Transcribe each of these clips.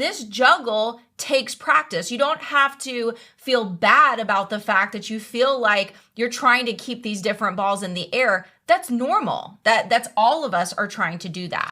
This juggle takes practice. You don't have to feel bad about the fact that you feel like you're trying to keep these different balls in the air. That's normal. That's all of us are trying to do that.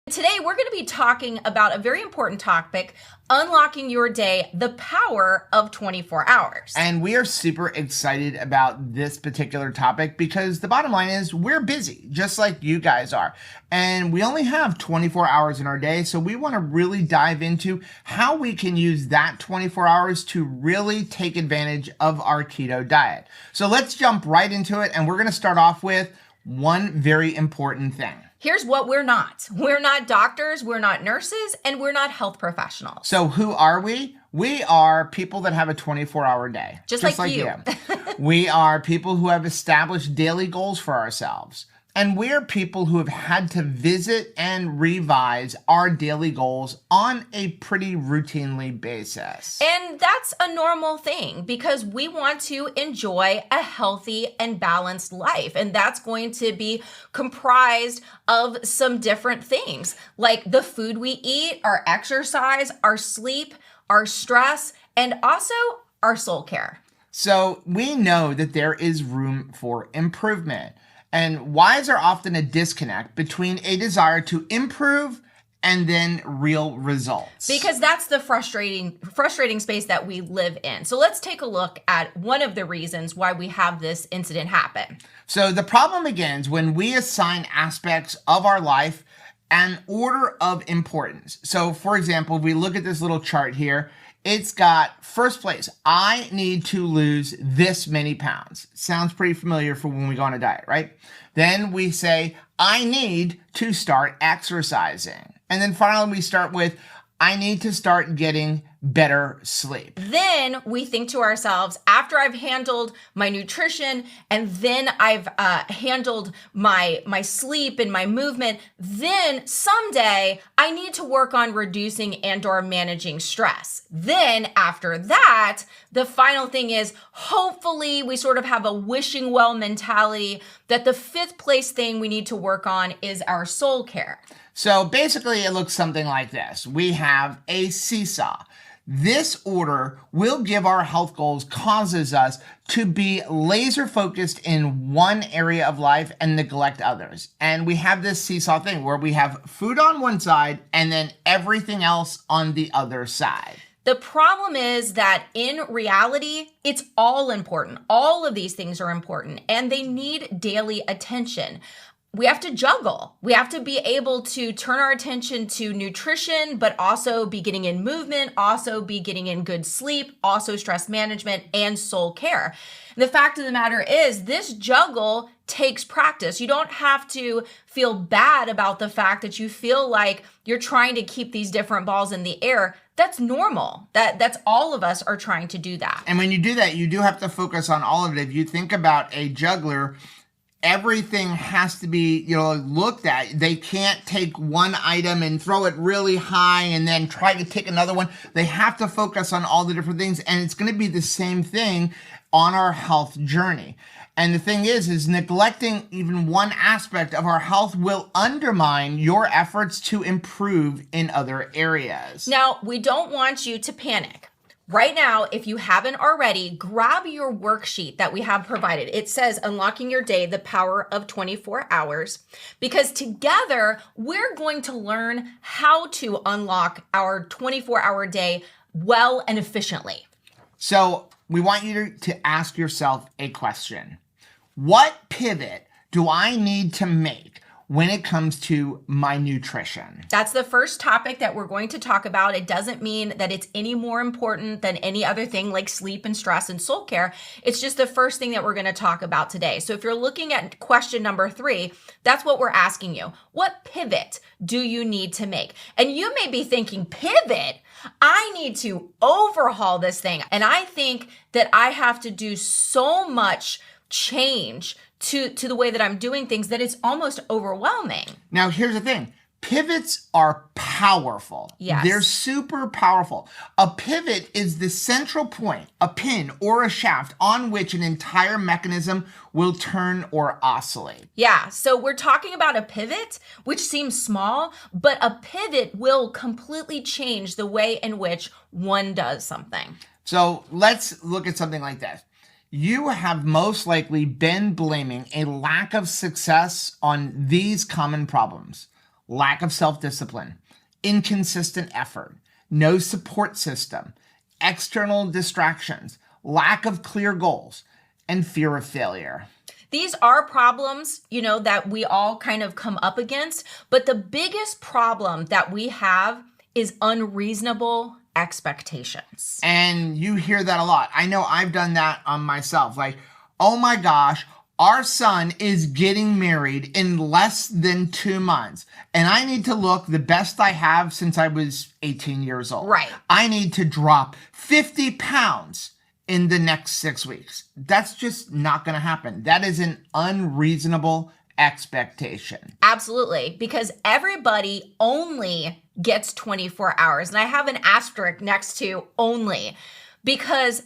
Today, we're going to be talking about a very important topic, unlocking your day, the power of 24 hours. And we are super excited about this particular topic because the bottom line is we're busy, just like you guys are. And we only have 24 hours in our day, so we want to really dive into how we can use that 24 hours to really take advantage of our keto diet. So let's jump right into it, and we're going to start off with one very important thing. Here's what we're not. We're not doctors, we're not nurses, and we're not health professionals. So who are we? We are people that have a 24-hour day. Just like you. We are people who have established daily goals for ourselves. And we're people who have had to visit and revise our daily goals on a pretty routinely basis. And that's a normal thing because we want to enjoy a healthy and balanced life. And that's going to be comprised of some different things like the food we eat, our exercise, our sleep, our stress, and also our soul care. So we know that there is room for improvement. And why is there often a disconnect between a desire to improve and then real results? Because that's the frustrating space that we live in. So let's take a look at one of the reasons why we have this incident happen. So the problem begins when we assign aspects of our life an order of importance. So for example, if we look at this little chart here, it's got first place, I need to lose this many pounds. Sounds pretty familiar for when we go on a diet, right? Then we say, I need to start exercising. And then finally we start with, I need to start getting better sleep. Then we think to ourselves, after I've handled my nutrition and then I've handled my sleep and my movement, then someday I need to work on reducing and or managing stress. Then after that, the final thing is hopefully we sort of have a wishing well mentality that the fifth place thing we need to work on is our soul care. So basically it looks something like this. We have a seesaw. This order will give our health goals, causes us to be laser focused in one area of life and neglect others. And we have this seesaw thing where we have food on one side and then everything else on the other side. The problem is that in reality, it's all important. All of these things are important and they need daily attention. We have to juggle. We have to be able to turn our attention to nutrition, but also be getting in movement, also be getting in good sleep, also stress management and soul care. The fact of the matter is this juggle takes practice. You don't have to feel bad about the fact that you feel like you're trying to keep these different balls in the air. That's normal. That's all of us are trying to do that. And when you do that, you do have to focus on all of it. If you think about a juggler, everything has to be, looked at. They can't take one item and throw it really high and then try to take another one. They have to focus on all the different things. And it's going to be the same thing on our health journey. And the thing is neglecting even one aspect of our health will undermine your efforts to improve in other areas. Now, we don't want you to panic. Right now, if you haven't already, grab your worksheet that we have provided. It says Unlocking Your Day, the Power of 24 Hours, because together we're going to learn how to unlock our 24-hour day well and efficiently. So we want you to ask yourself a question. What pivot do I need to make when it comes to my nutrition? That's the first topic that we're going to talk about. It doesn't mean that it's any more important than any other thing like sleep and stress and soul care. It's just the first thing that we're going to talk about today. So if you're looking at question number 3, that's what we're asking you. What pivot do you need to make? And you may be thinking, pivot? I need to overhaul this thing. And I think that I have to do so much change to the way that I'm doing things that it's almost overwhelming. Now, here's the thing. Pivots are powerful. Yes. They're super powerful. A pivot is the central point, a pin or a shaft on which an entire mechanism will turn or oscillate. Yeah, so we're talking about a pivot, which seems small, but a pivot will completely change the way in which one does something. So let's look at something like this. You have most likely been blaming a lack of success on these common problems: lack of self-discipline, inconsistent effort, no support system, external distractions, lack of clear goals, and fear of failure. These are problems, that we all kind of come up against, but the biggest problem that we have is unreasonable expectations. And you hear that a lot. I know I've done that on myself. Like, oh my gosh, our son is getting married in less than 2 months, and I need to look the best I have since I was 18 years old. Right. I need to drop 50 pounds in the next 6 weeks. That's just not going to happen. That is an unreasonable expectation. Absolutely, because everybody only gets 24 hours. And I have an asterisk next to only, because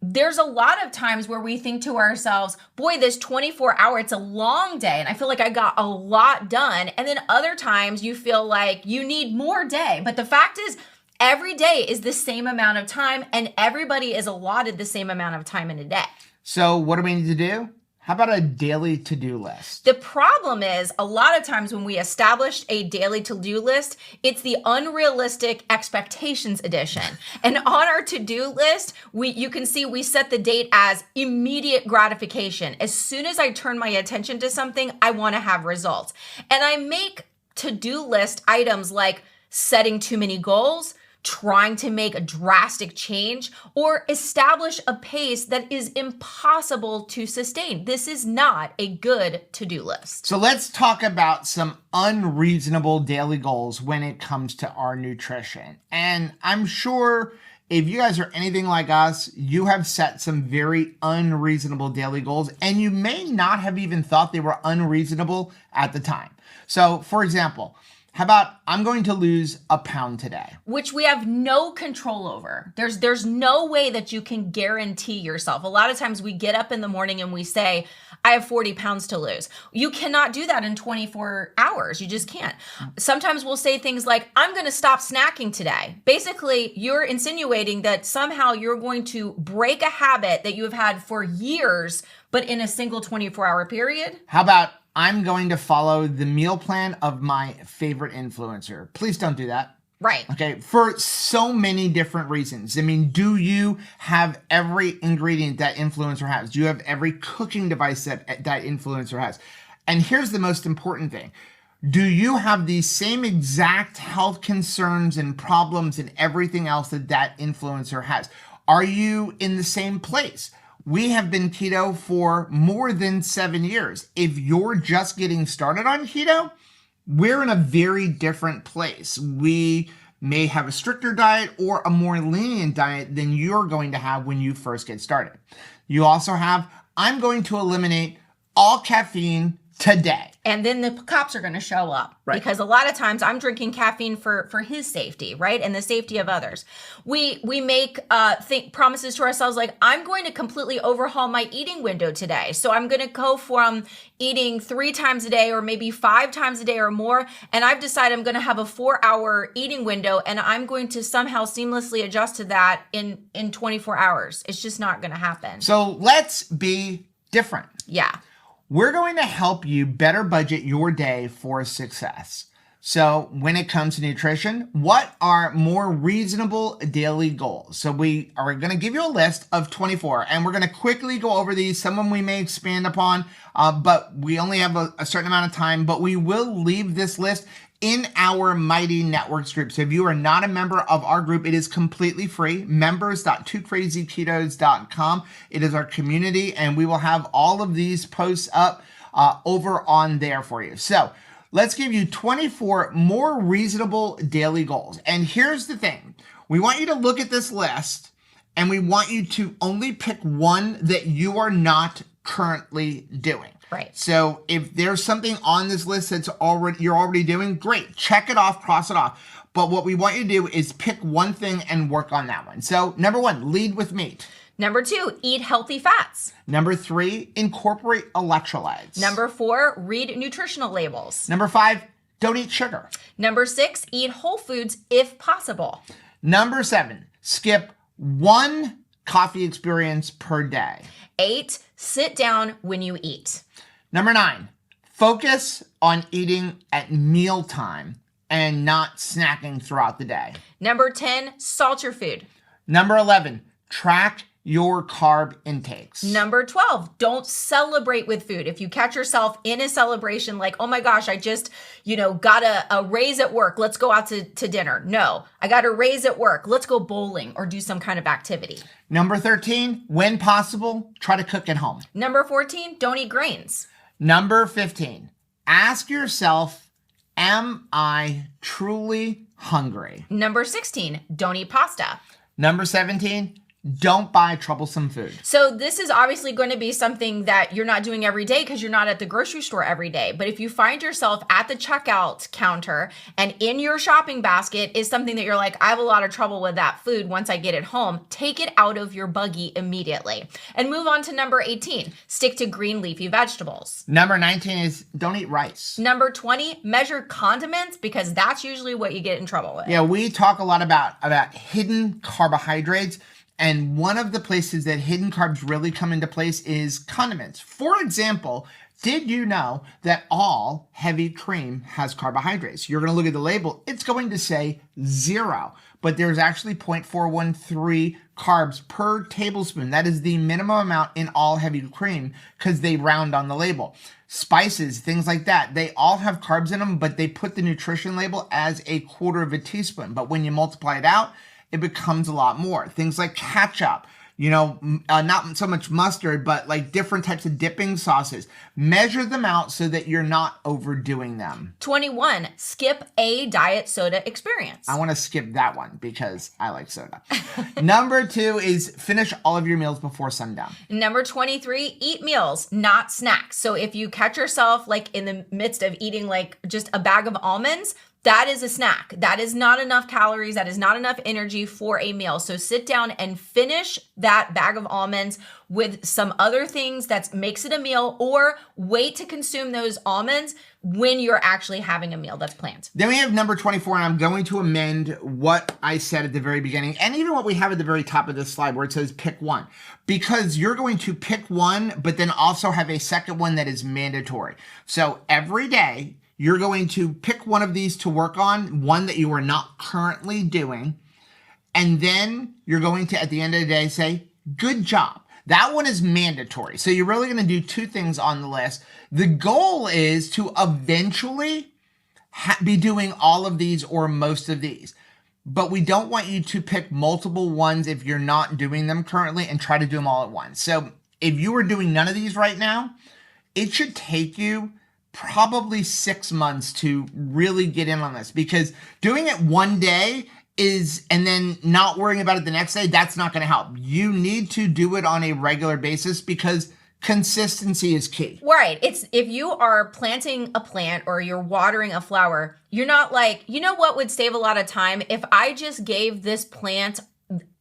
there's a lot of times where we think to ourselves, boy, this 24-hour, it's a long day, and I feel like I got a lot done. And then other times you feel like you need more day. But the fact is, every day is the same amount of time, and everybody is allotted the same amount of time in a day. So what do we need to do? How about a daily to-do list? The problem is, a lot of times when we establish a daily to-do list, it's the unrealistic expectations edition. And on our to-do list, you can see we set the date as immediate gratification. As soon as I turn my attention to something, I want to have results. And I make to-do list items like setting too many goals, trying to make a drastic change, or establish a pace that is impossible to sustain. This is not a good to-do list. So let's talk about some unreasonable daily goals when it comes to our nutrition. And I'm sure if you guys are anything like us, you have set some very unreasonable daily goals, and you may not have even thought they were unreasonable at the time. So for example, how about I'm going to lose a pound today? Which we have no control over. There's no way that you can guarantee yourself. A lot of times we get up in the morning and we say, I have 40 pounds to lose. You cannot do that in 24 hours. You just can't. Sometimes we'll say things like, I'm going to stop snacking today. Basically, you're insinuating that somehow you're going to break a habit that you have had for years, but in a single 24-hour period. How about I'm going to follow the meal plan of my favorite influencer? Please don't do that. Right. Okay. For so many different reasons. I mean, do you have every ingredient that influencer has? Do you have every cooking device that influencer has? And here's the most important thing. Do you have the same exact health concerns and problems and everything else that influencer has? Are you in the same place? We have been keto for more than 7 years. If you're just getting started on keto, we're in a very different place. We may have a stricter diet or a more lenient diet than you're going to have when you first get started. You also have, I'm going to eliminate all caffeine today. And then the cops are going to show up. Right. Because a lot of times I'm drinking caffeine for his safety, right? And the safety of others. We make promises to ourselves like, I'm going to completely overhaul my eating window today. So I'm going to go from eating 3 times a day or maybe 5 times a day or more. And I've decided I'm going to have a 4-hour eating window, and I'm going to somehow seamlessly adjust to that in 24 hours. It's just not going to happen. So let's be different. Yeah. We're going to help you better budget your day for success. So when it comes to nutrition, what are more reasonable daily goals? So we are going to give you a list of 24, and we're going to quickly go over these. Some of them we may expand upon, but we only have a certain amount of time, but we will leave this list in our Mighty Networks group. So if you are not a member of our group, it is completely free. members.twocrazyketos.com. It is our community, and we will have all of these posts up over on there for you. So let's give you 24 more reasonable daily goals. And here's the thing. We want you to look at this list, and we want you to only pick one that you are not currently doing. Right. So if there's something on this list you're already doing, great. Check it off, cross it off. But what we want you to do is pick one thing and work on that one. So number 1, lead with meat. Number 2, eat healthy fats. Number 3, incorporate electrolytes. Number 4, read nutritional labels. Number 5, don't eat sugar. Number 6, eat whole foods if possible. Number 7, skip 1 coffee experience per day. 8, sit down when you eat. Number 9, focus on eating at mealtime and not snacking throughout the day. Number 10, salt your food. Number 11, track your carb intakes. Number 12, don't celebrate with food. If you catch yourself in a celebration like, oh my gosh, I just, got a raise at work. Let's go out to dinner. No, I got a raise at work. Let's go bowling or do some kind of activity. Number 13, when possible, try to cook at home. Number 14, don't eat grains. Number 15, ask yourself, am I truly hungry? Number 16, don't eat pasta. Number 17, don't buy troublesome food. So this is obviously going to be something that you're not doing every day because you're not at the grocery store every day. But if you find yourself at the checkout counter and in your shopping basket is something that you're like, I have a lot of trouble with that food once I get it home, take it out of your buggy immediately. And move on to number 18, stick to green leafy vegetables. Number 19 is don't eat rice. Number 20, measure condiments because that's usually what you get in trouble with. Yeah, we talk a lot about hidden carbohydrates. And one of the places that hidden carbs really come into place is condiments. For example, did you know that all heavy cream has carbohydrates? You're going to look at the label. It's going to say 0, but there's actually 0.413 carbs per tablespoon. That is the minimum amount in all heavy cream because they round on the label. Spices, things like that, they all have carbs in them, but they put the nutrition label as 1/4 teaspoon. But when you multiply it out, it becomes a lot more. Things like ketchup, not so much mustard, but like different types of dipping sauces. Measure them out so that you're not overdoing them. 21, skip a diet soda experience. I want to skip that one because I like soda. Number 2 is finish all of your meals before sundown. Number 23, eat meals, not snacks. So if you catch yourself like in the midst of eating like just a bag of almonds, that is a snack. That is not enough calories. That is not enough energy for a meal. So sit down and finish that bag of almonds with some other things that makes it a meal, or wait to consume those almonds when you're actually having a meal that's planned. Then we have number 24, and I'm going to amend what I said at the very beginning and even what we have at the very top of this slide where it says pick one, because you're going to pick one, but then also have a second one that is mandatory. So every day, you're going to pick one of these to work on, one that you are not currently doing, and then you're going to, at the end of the day, say, good job. That one is mandatory. So you're really going to do 2 things on the list. The goal is to eventually be doing all of these or most of these. But we don't want you to pick multiple ones if you're not doing them currently and try to do them all at once. So if you are doing none of these right now, it should take you probably 6 months to really get in on this, because doing it one day and then not worrying about it the next day, that's not going to help. You need to do it on a regular basis because consistency is key. Right. It's if you are planting a plant or you're watering a flower, you're not like, you know what would save a lot of time? If I just gave this plant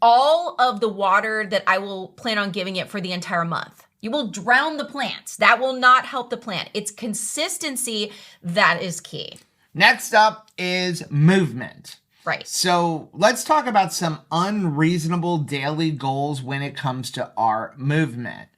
all of the water that I will plan on giving it for the entire month. You will drown the plant. That will not help the plant. It's consistency that is key. Next up is movement. Right. So let's talk about some unreasonable daily goals when it comes to our movement.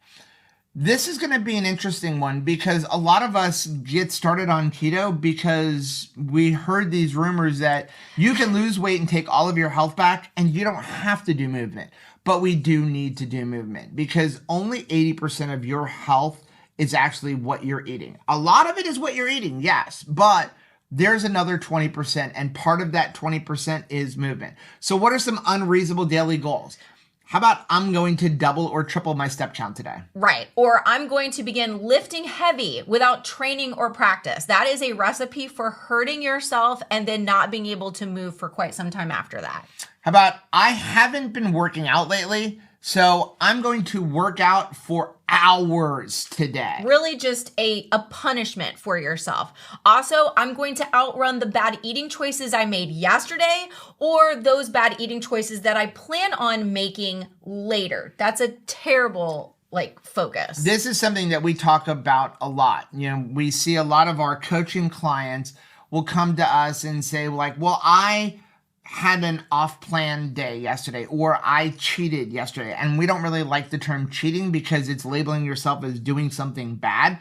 This is going to be an interesting one because a lot of us get started on keto because we heard these rumors that you can lose weight and take all of your health back and you don't have to do movement. But we do need to do movement because only 80% of your health is actually what you're eating. A lot of it is what you're eating, yes, but there's another 20%, and part of that 20% is movement. So what are some unreasonable daily goals? How about I'm going to double or triple my step count today? Right. Or I'm going to begin lifting heavy without training or practice. That is a recipe for hurting yourself and then not being able to move for quite some time after that. How about I haven't been working out lately, So I'm going to work out for hours today. Really just a punishment for yourself. Also, I'm going to outrun the bad eating choices I made yesterday or those bad eating choices that I plan on making later. That's a terrible focus. This is something that we talk about a lot. We see a lot of our coaching clients will come to us and say well, I had an off-plan day yesterday, or I cheated yesterday. And we don't really like the term cheating because it's labeling yourself as doing something bad.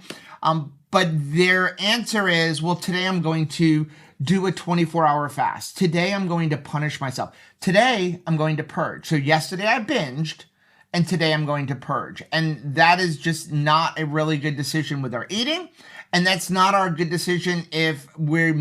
But their answer is, well, today I'm going to do a 24-hour fast. Today I'm going to punish myself. Today I'm going to purge. So yesterday I binged, and today I'm going to purge. And that is just not a really good decision with our eating. And that's not our good decision if we're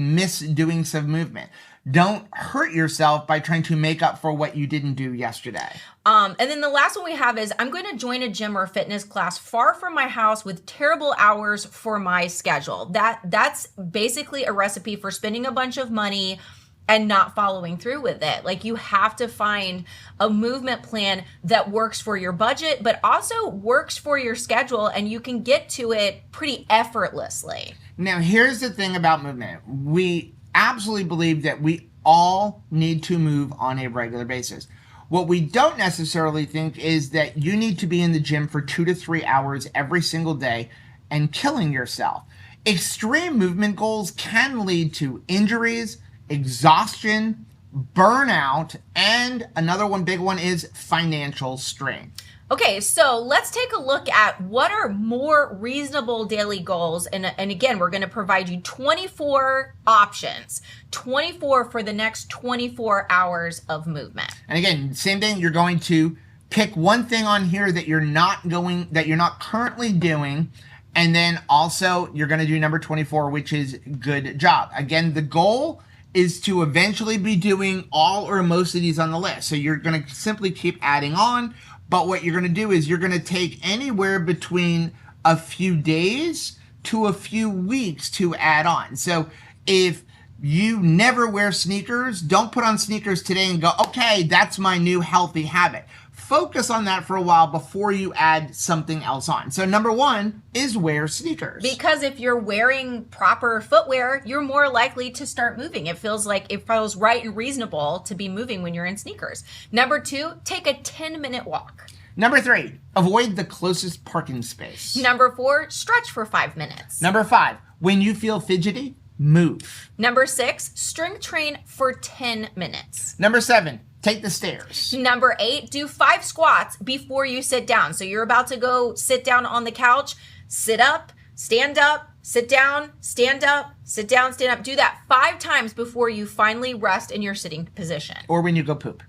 doing some movement. Don't hurt yourself by trying to make up for what you didn't do yesterday. And then the last one we have is I'm going to join a gym or fitness class far from my house with terrible hours for my schedule. That's basically a recipe for spending a bunch of money and not following through with it. You have to find a movement plan that works for your budget, but also works for your schedule, and you can get to it pretty effortlessly. Now, here's the thing about movement. We absolutely believe that we all need to move on a regular basis. What we don't necessarily think is that you need to be in the gym for 2 to 3 hours every single day and killing yourself. Extreme movement goals can lead to injuries, exhaustion, burnout, and another big one is financial strain. Okay, so let's take a look at what are more reasonable daily goals. And again, we're going to provide you 24 options, 24 for the next 24 hours of movement. And again, same thing, you're going to pick one thing on here that you're not currently doing. And then also you're going to do number 24, which is good job. Again, the goal is to eventually be doing all or most of these on the list. So you're going to simply keep adding on. But what you're going to do is you're going to take anywhere between a few days to a few weeks to add on. So if you never wear sneakers, don't put on sneakers today and go, okay, that's my new healthy habit. Focus on that for a while before you add something else on. So number 1 is wear sneakers. Because if you're wearing proper footwear, you're more likely to start moving. It feels right and reasonable to be moving when you're in sneakers. Number 2, take a 10-minute walk. Number 3, avoid the closest parking space. Number 4, stretch for 5 minutes. Number 5, when you feel fidgety, move. Number 6, strength train for 10 minutes. Number 7, take the stairs. Number 8, do 5 squats before you sit down. So you're about to go sit down on the couch, sit up, stand up, sit down, stand up, sit down, stand up. Do that 5 times before you finally rest in your sitting position. Or when you go poop.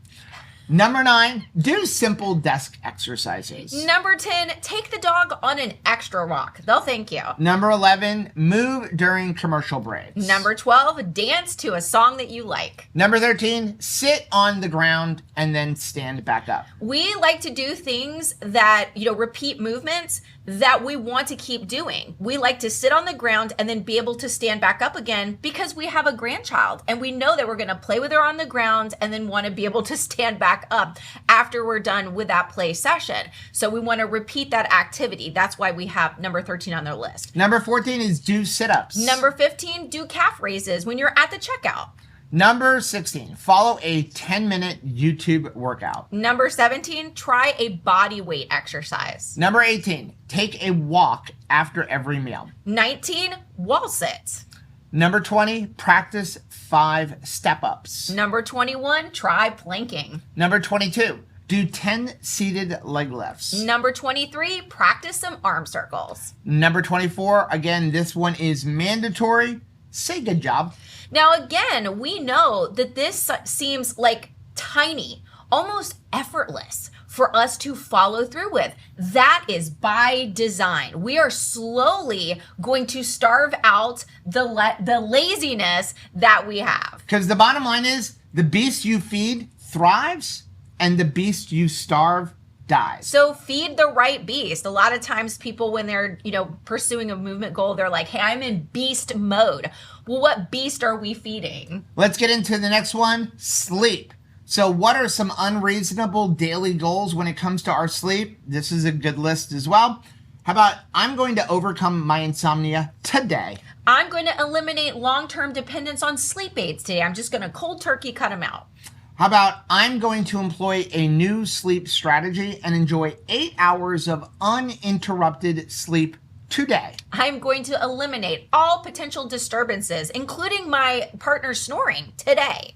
Number 9, do simple desk exercises. Number 10, take the dog on an extra walk. They'll thank you. Number 11, move during commercial breaks. Number 12, dance to a song that you like. Number 13, sit on the ground and then stand back up. We like to do things that, repeat movements that we want to keep doing. We like to sit on the ground and then be able to stand back up again because we have a grandchild and we know that we're going to play with her on the ground and then want to be able to stand back up after we're done with that play session. So we want to repeat that activity. That's why we have number 13 on their list. Number 14 is do sit-ups. Number 15, do calf raises when you're at the checkout. Number 16, follow a 10-minute YouTube workout. Number 17, try a body weight exercise. Number 18, take a walk after every meal. 19, wall sit. Number 20, practice 5 step-ups. Number 21, try planking. Number 22, do 10 seated leg lifts. Number 23, practice some arm circles. Number 24, again, this one is mandatory. Say good job. Now, again, we know that this seems like tiny, almost effortless for us to follow through with. That is by design. We are slowly going to starve out the laziness that we have. Because the bottom line is the beast you feed thrives and the beast you starve dies. So feed the right beast. A lot of times people, when they're, pursuing a movement goal, they're like, hey, I'm in beast mode. Well, what beast are we feeding? Let's get into the next one, sleep. So what are some unreasonable daily goals when it comes to our sleep? This is a good list as well. How about I'm going to overcome my insomnia today? I'm going to eliminate long-term dependence on sleep aids today. I'm just going to cold turkey cut them out. How about I'm going to employ a new sleep strategy and enjoy 8 hours of uninterrupted sleep today? I'm going to eliminate all potential disturbances, including my partner snoring today.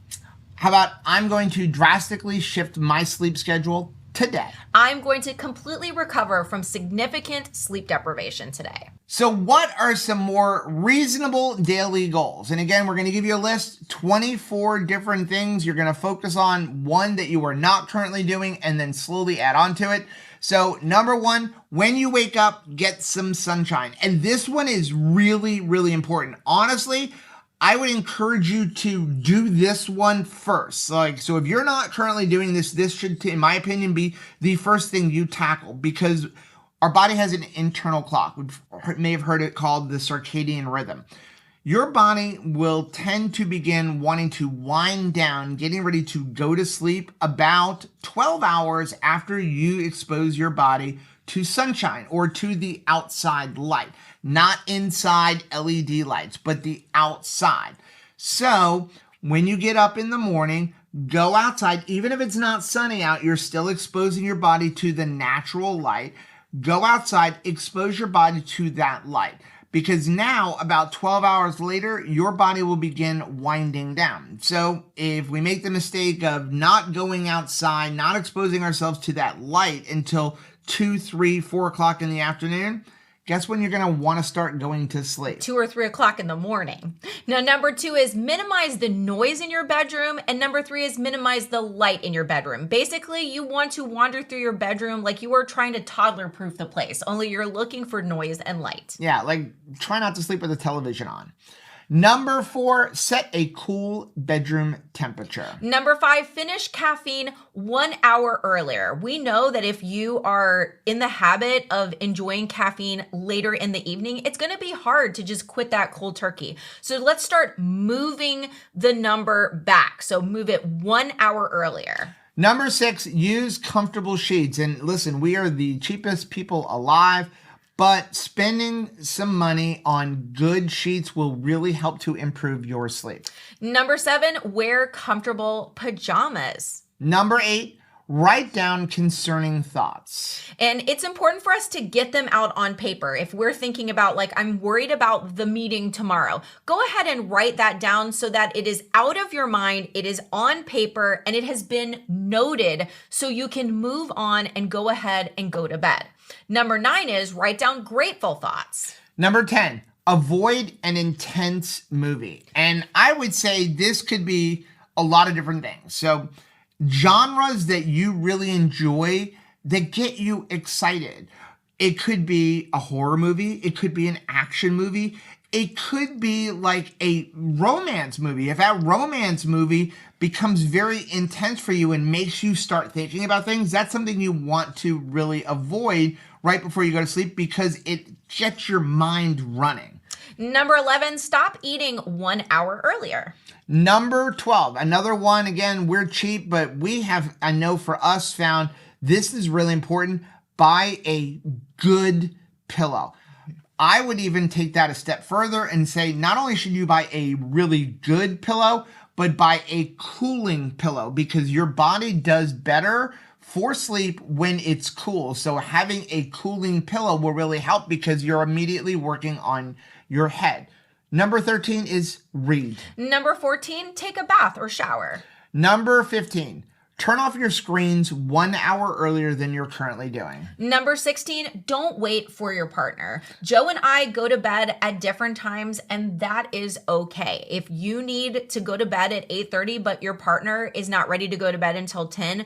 How about I'm going to drastically shift my sleep schedule today? I'm going to completely recover from significant sleep deprivation today. So what are some more reasonable daily goals? And again, we're going to give you a list, 24 different things. You're going to focus on one that you are not currently doing and then slowly add on to it. So number one, when you wake up, get some sunshine. And this one is really, really important. Honestly, I would encourage you to do this one first. So if you're not currently doing this, this should, in my opinion, be the first thing you tackle, because our body has an internal clock. We may have heard it called the circadian rhythm. Your body will tend to begin wanting to wind down, getting ready to go to sleep about 12 hours after you expose your body to sunshine or to the outside light. Not inside LED lights, but the outside. So when you get up in the morning, go outside. Even if it's not sunny out, you're still exposing your body to the natural light. Go outside, expose your body to that light. Because now, about 12 hours later, your body will begin winding down. So if we make the mistake of not going outside, not exposing ourselves to that light until 2, 3, 4 o'clock in the afternoon, guess when you're going to want to start going to sleep? 2 or 3 o'clock in the morning. Now, number 2 is minimize the noise in your bedroom. And number 3 is minimize the light in your bedroom. Basically, you want to wander through your bedroom like you are trying to toddler-proof the place, only you're looking for noise and light. Yeah, like try not to sleep with the television on. Number 4, set a cool bedroom temperature. Number 5, finish caffeine 1 hour earlier. We know that if you are in the habit of enjoying caffeine later in the evening, it's going to be hard to just quit that cold turkey. So let's start moving the number back. So move it 1 hour earlier. Number 6, use comfortable sheets. And listen, we are the cheapest people alive, but spending some money on good sheets will really help to improve your sleep. Number 7, wear comfortable pajamas. Number 8, write down concerning thoughts. And it's important for us to get them out on paper. If we're thinking about, like, I'm worried about the meeting tomorrow, go ahead and write that down so that it is out of your mind, it is on paper, and it has been noted so you can move on and go ahead and go to bed. Number 9 is write down grateful thoughts. Number 10, avoid an intense movie. And I would say this could be a lot of different things. So genres that you really enjoy that get you excited. It could be a horror movie. It could be an action movie. It could be like a romance movie. If that romance movie becomes very intense for you and makes you start thinking about things, that's something you want to really avoid right before you go to sleep because it gets your mind running. Number 11, stop eating 1 hour earlier. Number 12, another one, again, we're cheap, but we have, I know for us, found this is really important. Buy a good pillow. I would even take that a step further and say not only should you buy a really good pillow, but buy a cooling pillow because your body does better for sleep when it's cool. So having a cooling pillow will really help because you're immediately working on your head. Number 13 is read. Number 14, take a bath or shower. Number 15, turn off your screens 1 hour earlier than you're currently doing. Number 16, don't wait for your partner. Joe and I go to bed at different times, and that is okay. If you need to go to bed at 8:30, but your partner is not ready to go to bed until 10,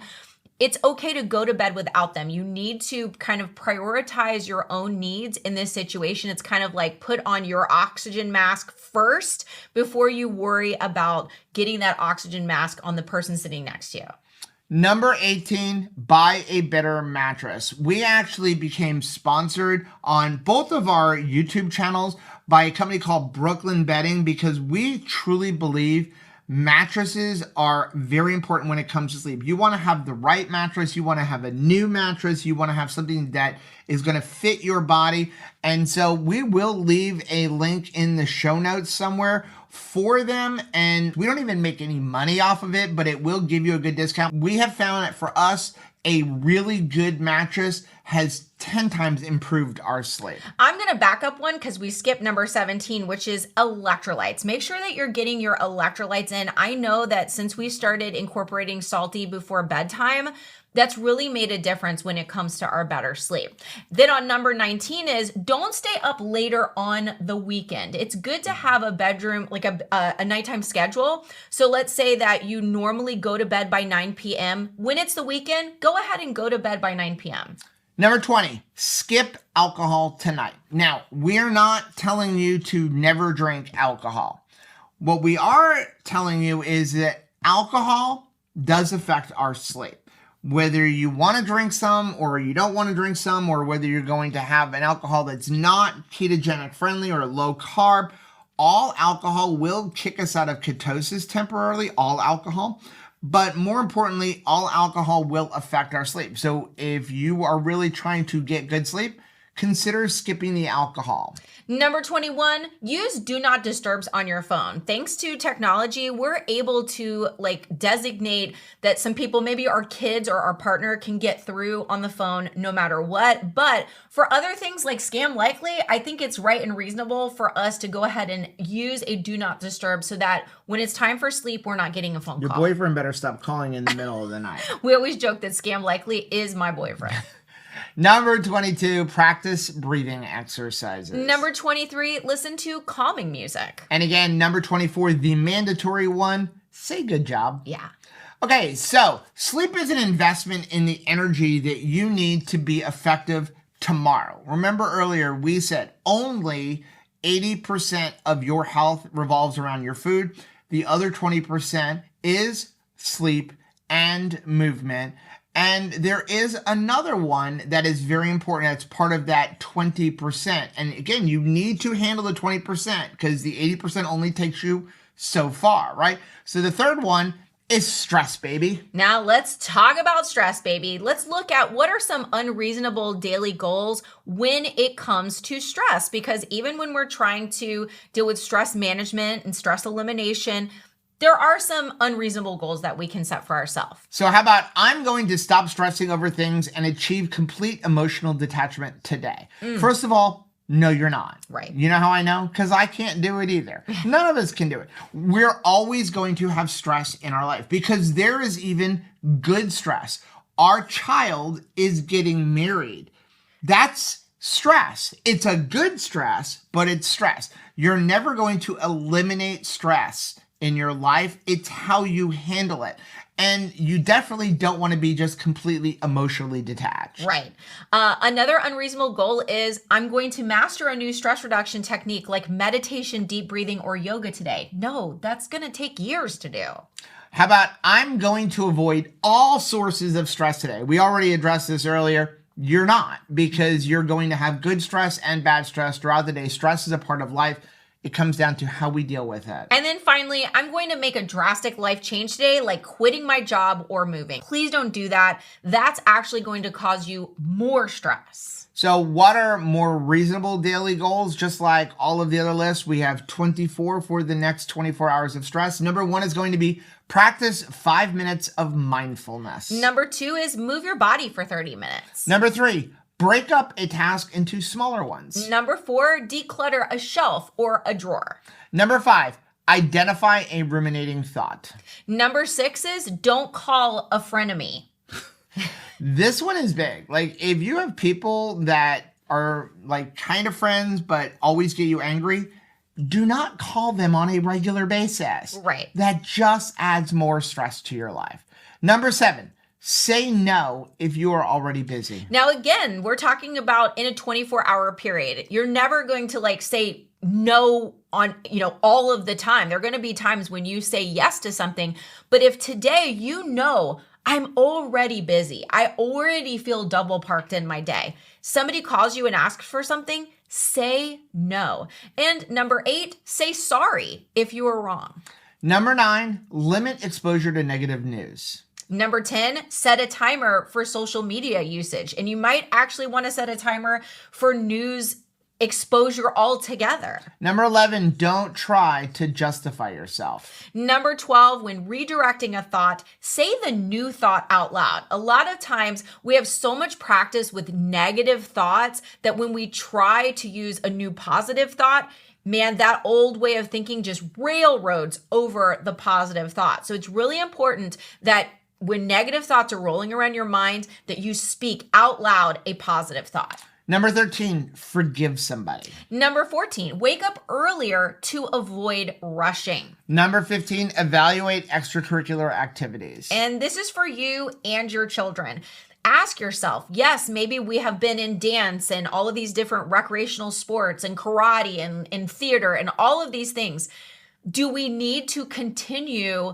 it's okay to go to bed without them. You need to kind of prioritize your own needs in this situation. It's kind of like put on your oxygen mask first before you worry about getting that oxygen mask on the person sitting next to you. Number 18, buy a better mattress. We actually became sponsored on both of our YouTube channels by a company called Brooklyn Bedding because we truly believe mattresses are very important when it comes to sleep. You want to have the right mattress. You want to have a new mattress. You want to have something that is going to fit your body. And so we will leave a link in the show notes somewhere for them. And we don't even make any money off of it, but it will give you a good discount. We have found that for us, a really good mattress has 10 times improved our sleep. I'm going to back up one because we skipped number 17, which is electrolytes. Make sure that you're getting your electrolytes in. I know that since we started incorporating salty before bedtime, that's really made a difference when it comes to our better sleep. Then on number 19 is don't stay up later on the weekend. It's good to have a bedroom, like a nighttime schedule. So let's say that you normally go to bed by 9 p.m. When it's the weekend, go ahead and go to bed by 9 p.m. Number 20, skip alcohol tonight. Now, we're not telling you to never drink alcohol. What we are telling you is that alcohol does affect our sleep. Whether you want to drink some or you don't want to drink some, or whether you're going to have an alcohol that's not ketogenic friendly or low carb, all alcohol will kick us out of ketosis temporarily, all alcohol. But more importantly, all alcohol will affect our sleep. So if you are really trying to get good sleep, consider skipping the alcohol. Number 21, use do not disturbs on your phone. Thanks to technology, we're able to designate that some people, maybe our kids or our partner, can get through on the phone no matter what. But for other things like Scam Likely, I think it's right and reasonable for us to go ahead and use a do not disturb so that when it's time for sleep, we're not getting a phone call. Your boyfriend better stop calling in the middle of the night. We always joke that Scam Likely is my boyfriend. Number 22, practice breathing exercises. Number 23, listen to calming music. And again, number 24, the mandatory one, say good job. Yeah. Okay, so sleep is an investment in the energy that you need to be effective tomorrow. Remember earlier, we said only 80% of your health revolves around your food. The other 20% is sleep and movement. And there is another one that is very important. That's part of that 20%. And again, you need to handle the 20% because the 80% only takes you so far, right? So the third one is stress, baby. Now let's talk about stress, baby. Let's look at what are some unreasonable daily goals when it comes to stress. Because even when we're trying to deal with stress management and stress elimination, there are some unreasonable goals that we can set for ourselves. So how about I'm going to stop stressing over things and achieve complete emotional detachment today? First of all, no, you're not. Right. You know how I know? Because I can't do it either. None of us can do it. We're always going to have stress in our life because there is even good stress. Our child is getting married. That's stress. It's a good stress, but it's stress. You're never going to eliminate stress in your life. It's how you handle it. And you definitely don't want to be just completely emotionally detached. Right. Another unreasonable goal is I'm going to master a new stress reduction technique like meditation, deep breathing, or yoga today. No, that's going to take years to do. How about I'm going to avoid all sources of stress today? We already addressed this earlier. You're not, because you're going to have good stress and bad stress throughout the day. Stress is a part of life. It comes down to how we deal with it. And then finally, I'm going to make a drastic life change today, like quitting my job or moving. Please don't do that. That's actually going to cause you more stress. So what are more reasonable daily goals? Just like all of the other lists, we have 24 for the next 24 hours of stress. Number 1 is going to be practice 5 minutes of mindfulness. Number 2 is move your body for 30 minutes. Number 3, break up a task into smaller ones. Number 4, declutter a shelf or a drawer. Number 5, identify a ruminating thought. Number 6 is don't call a frenemy. This one is big. Like if you have people that are like kind of friends but always get you angry, do not call them on a regular basis. Right. That just adds more stress to your life. Number 7, say no if you are already busy. Now, again, we're talking about in a 24-hour period. You're never going to say no on, all of the time. There are going to be times when you say yes to something. But if today I'm already busy, I already feel double parked in my day, somebody calls you and asks for something, say no. And number 8, say sorry if you were wrong. Number 9, limit exposure to negative news. Number 10, set a timer for social media usage. And you might actually want to set a timer for news exposure altogether. Number 11, don't try to justify yourself. Number 12, when redirecting a thought, say the new thought out loud. A lot of times we have so much practice with negative thoughts that when we try to use a new positive thought, man, that old way of thinking just railroads over the positive thought. So it's really important that when negative thoughts are rolling around your mind, that you speak out loud a positive thought. Number 13, forgive somebody. Number 14, wake up earlier to avoid rushing. Number 15, evaluate extracurricular activities. And this is for you and your children. Ask yourself, yes, maybe we have been in dance and all of these different recreational sports and karate and theater and all of these things. Do we need to continue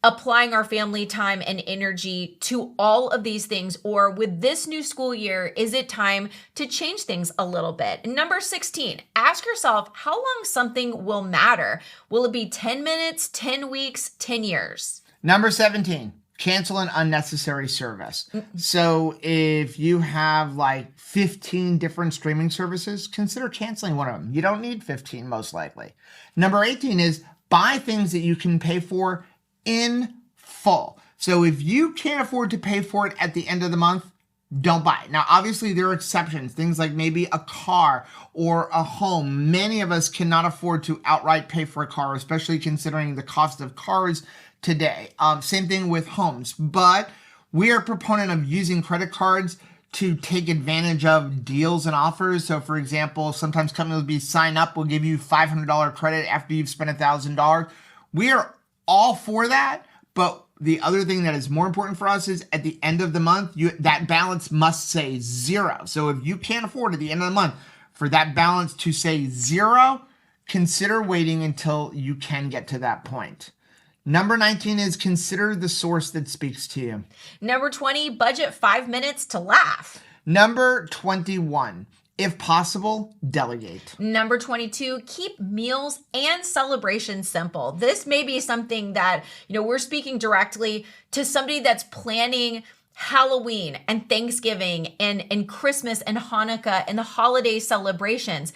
applying our family time and energy to all of these things? Or with this new school year, is it time to change things a little bit? And number 16, ask yourself how long something will matter. Will it be 10 minutes, 10 weeks, 10 years? Number 17, cancel an unnecessary service. So if you have like 15 different streaming services, consider canceling one of them. You don't need 15 most likely. Number 18 is buy things that you can pay for in full. So if you can't afford to pay for it at the end of the month, don't buy it. Now, obviously there are exceptions, things like maybe a car or a home. Many of us cannot afford to outright pay for a car, especially considering the cost of cars today. Same thing with homes, but we are a proponent of using credit cards to take advantage of deals and offers. So for example, sometimes companies will be sign up, will give you $500 credit after you've spent $1,000. We are all for that, but the other thing that is more important for us is at the end of the month, that balance must say 0. So if you can't afford at the end of the month for that balance to say 0, consider waiting until you can get to that point. Number 19 is consider the source that speaks to you. Number 20, budget 5 minutes to laugh. Number 21, if possible, delegate. Number 22, keep meals and celebrations simple. This may be something that, we're speaking directly to somebody that's planning Halloween and Thanksgiving and Christmas and Hanukkah and the holiday celebrations.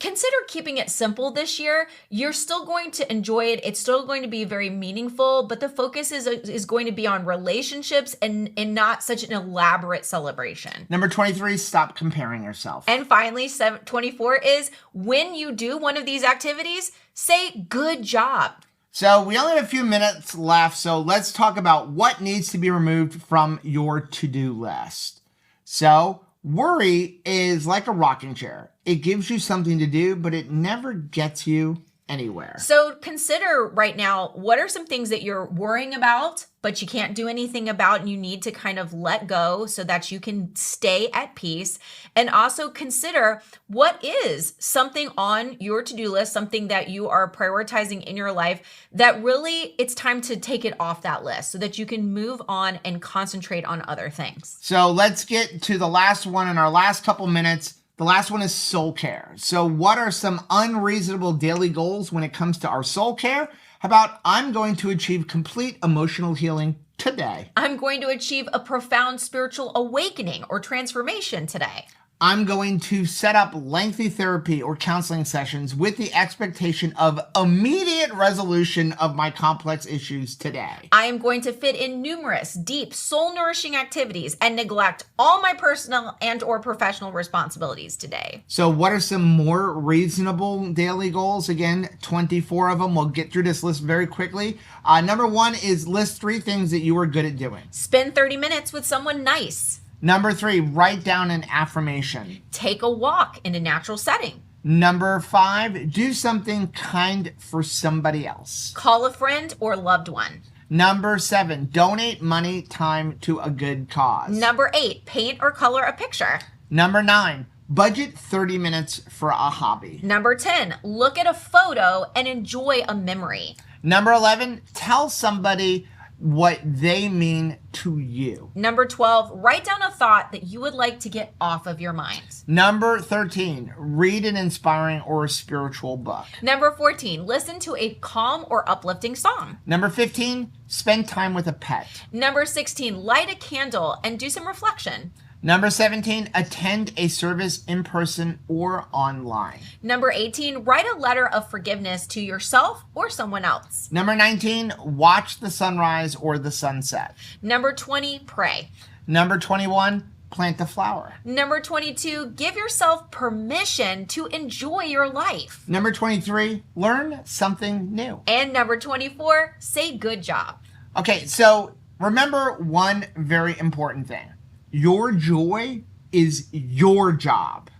Consider keeping it simple this year. You're still going to enjoy it. It's still going to be very meaningful, but the focus is going to be on relationships and not such an elaborate celebration. Number 23, stop comparing yourself. And finally, 24 is when you do one of these activities, say good job. So we only have a few minutes left, so let's talk about what needs to be removed from your to-do list. So worry is like a rocking chair. It gives you something to do, but it never gets you anywhere. So consider right now, what are some things that you're worrying about, but you can't do anything about, and you need to kind of let go so that you can stay at peace. And also consider what is something on your to-do list, something that you are prioritizing in your life that really it's time to take it off that list so that you can move on and concentrate on other things. So let's get to the last one in our last couple minutes. The last one is soul care. So what are some unreasonable daily goals when it comes to our soul care? How about I'm going to achieve complete emotional healing today? I'm going to achieve a profound spiritual awakening or transformation today. I'm going to set up lengthy therapy or counseling sessions with the expectation of immediate resolution of my complex issues today. I am going to fit in numerous, deep, soul-nourishing activities and neglect all my personal and or professional responsibilities today. So what are some more reasonable daily goals? Again, 24 of them. We'll get through this list very quickly. Number 1 is list 3 things that you are good at doing. Spend 30 minutes with someone nice. Number 3, write down an affirmation. Take a walk in a natural setting. Number 5, do something kind for somebody else. Call a friend or loved one. Number 7, donate money, time to a good cause. Number 8, paint or color a picture. Number 9, budget 30 minutes for a hobby. Number 10, look at a photo and enjoy a memory. Number 11, tell somebody what they mean to you. Number 12, write down a thought that you would like to get off of your mind. Number 13, read an inspiring or spiritual book. Number 14, listen to a calm or uplifting song. Number 15, spend time with a pet. Number 16, light a candle and do some reflection. Number 17, attend a service in person or online. Number 18, write a letter of forgiveness to yourself or someone else. Number 19, watch the sunrise or the sunset. Number 20, pray. Number 21, plant a flower. Number 22, give yourself permission to enjoy your life. Number 23, learn something new. And number 24, say good job. Okay, so remember one very important thing. Your joy is your job.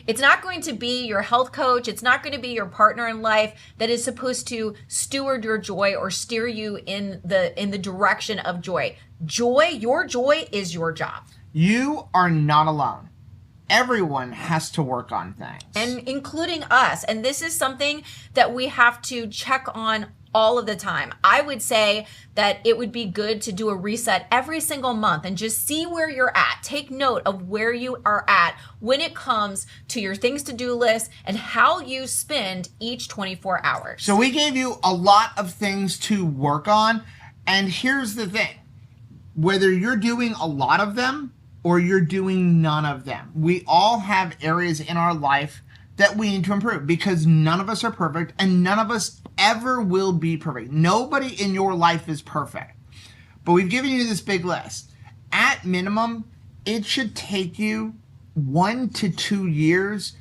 It's not going to be your health coach. It's not going to be your partner in life that is supposed to steward your joy or steer you in the direction of joy. Your joy is your job. You are not alone. Everyone has to work on things. And including us. And this is something that we have to check on all of the time. I would say that it would be good to do a reset every single month and just see where you're at. Take note of where you are at when it comes to your things to do list and how you spend each 24 hours. So we gave you a lot of things to work on. And here's the thing. Whether you're doing a lot of them or you're doing none of them, we all have areas in our life that we need to improve because none of us are perfect and none of us ever will be perfect. Nobody in your life is perfect. But we've given you this big list. At minimum, it should take you 1 to 2 years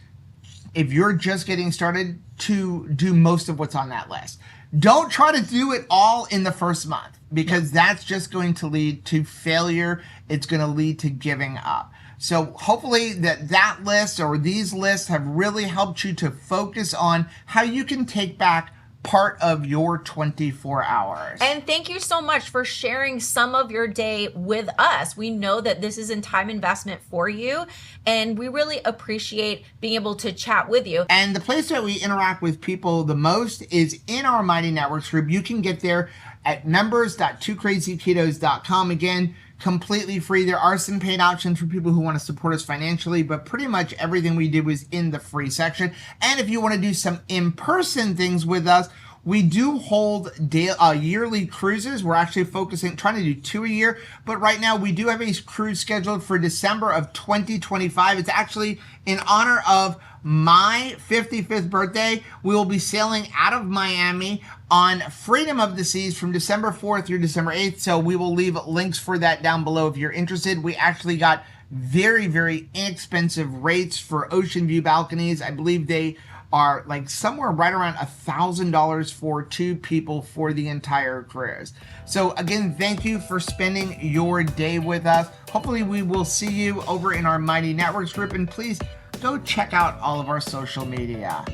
if you're just getting started to do most of what's on that list. Don't try to do it all in the first month because that's just going to lead to failure. It's going to lead to giving up. So hopefully that list or these lists have really helped you to focus on how you can take back part of your 24 hours. And thank you so much for sharing some of your day with us. We know that this is a time investment for you, and we really appreciate being able to chat with you. And the place that we interact with people the most is in our Mighty Networks group. You can get there at members.2krazyketos.com. Again, completely free. There are some paid options for people who want to support us financially, but pretty much everything we do is in the free section. And if you want to do some in-person things with us, we do hold yearly cruises. We're actually trying to do 2 a year, but right now we do have a cruise scheduled for December of 2025. It's actually in honor of my 55th birthday. We will be sailing out of Miami on Freedom of the Seas from December 4th through December 8th. So we will leave links for that down below if you're interested. We actually got very, very inexpensive rates for ocean view balconies. I believe they are like somewhere right around $1,000 for 2 people for the entire cruise. So again, thank you for spending your day with us. Hopefully we will see you over in our Mighty Networks group, and please go check out all of our social media.